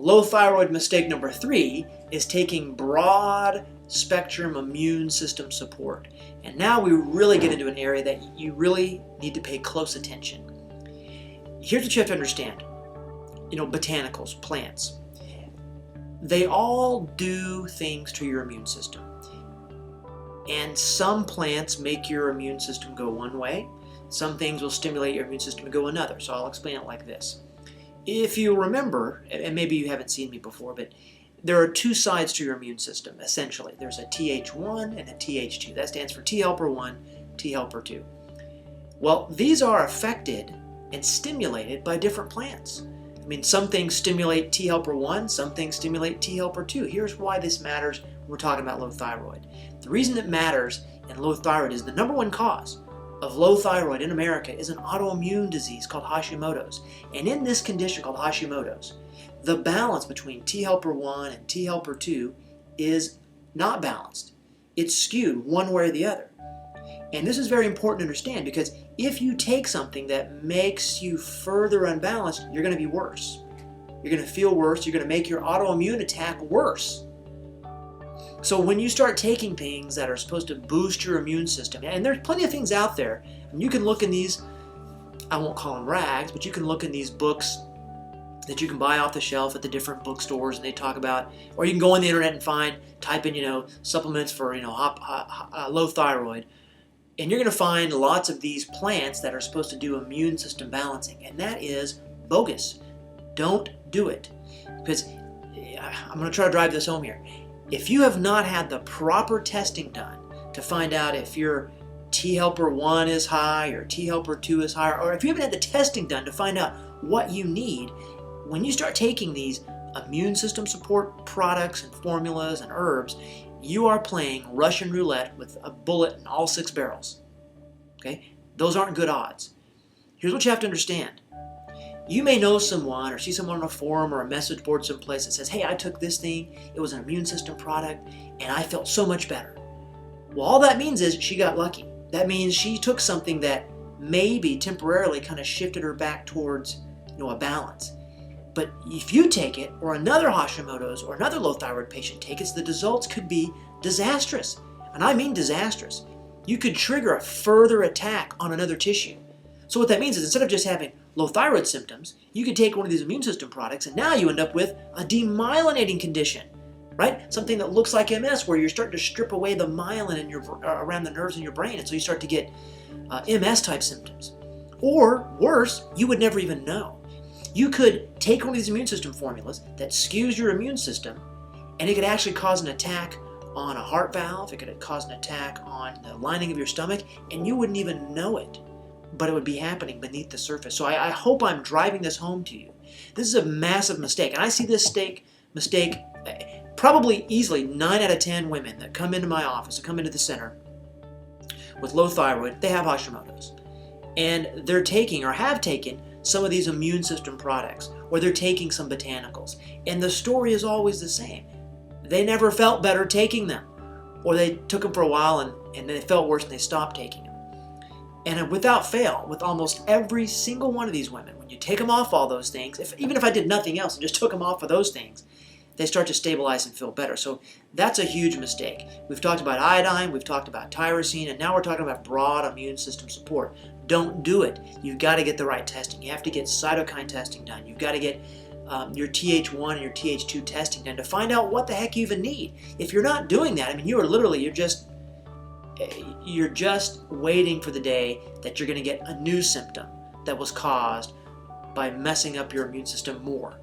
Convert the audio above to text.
Low thyroid mistake number 3 is taking broad spectrum immune system support. And now we really get into an area that you really need to pay close attention. Here's what you have to understand. Botanicals, plants, they all do things to your immune system. And some plants make your immune system go one way. Some things will stimulate your immune system to go another. So I'll explain it like this. If you remember, and maybe you haven't seen me before, but there are 2 sides to your immune system, essentially. There's a Th1 and a Th2. That stands for T helper 1, T helper 2. Well, these are affected and stimulated by different plants. Some things stimulate T helper 1, some things stimulate T helper 2. Here's why this matters when we're talking about low thyroid. The reason it matters in low thyroid is the number 1 cause of low thyroid in America is an autoimmune disease called Hashimoto's. And in this condition called Hashimoto's, the balance between T helper 1 and T helper 2 is not balanced. It's skewed one way or the other. And this is very important to understand, because if you take something that makes you further unbalanced, you're going to be worse. You're going to feel worse. You're going to make your autoimmune attack worse. So when you start taking things that are supposed to boost your immune system, and there's plenty of things out there, and you can look in these, I won't call them rags, but you can look in these books that you can buy off the shelf at the different bookstores, and they talk about, or you can go on the internet and type in, supplements for, low thyroid. And you're going to find lots of these plants that are supposed to do immune system balancing. And that is bogus. Don't do it. Because I'm going to try to drive this home here. If you have not had the proper testing done to find out if your T helper 1 is high or T helper 2 is high, or if you haven't had the testing done to find out what you need, when you start taking these immune system support products and formulas and herbs, you are playing Russian roulette with a bullet in all 6 barrels. Okay? Those aren't good odds. Here's what you have to understand. You may know someone or see someone on a forum or a message board someplace that says, hey, I took this thing, it was an immune system product, and I felt so much better. Well, all that means is she got lucky. That means she took something that maybe temporarily kind of shifted her back towards a balance. But if you take it, or another Hashimoto's or another low thyroid patient take it, the results could be disastrous. And I mean disastrous. You could trigger a further attack on another tissue. So what that means is, instead of just having low thyroid symptoms, you could take one of these immune system products and now you end up with a demyelinating condition, right? Something that looks like MS, where you're starting to strip away the myelin around the nerves in your brain, and so you start to get MS type symptoms. Or worse, you would never even know. You could take one of these immune system formulas that skews your immune system, and it could actually cause an attack on a heart valve. It could cause an attack on the lining of your stomach, and you wouldn't even know it, but it would be happening beneath the surface. So I hope I'm driving this home to you. This is a massive mistake, and I see this mistake probably easily 9 out of 10 women that come into my office, that come into the center with low thyroid, they have Hashimoto's. And they're taking or have taken some of these immune system products, or they're taking some botanicals. And the story is always the same. They never felt better taking them, or they took them for a while and then they felt worse and they stopped taking them. And without fail, with almost every single one of these women, when you take them off all those things, even if I did nothing else and just took them off of those things, they start to stabilize and feel better. So that's a huge mistake. We've talked about iodine, we've talked about tyrosine, and now we're talking about broad immune system support. Don't do it. You've got to get the right testing. You have to get cytokine testing done. You've got to get your Th1 and your Th2 testing done to find out what the heck you even need. If you're not doing that, you're just waiting for the day that you're going to get a new symptom that was caused by messing up your immune system more.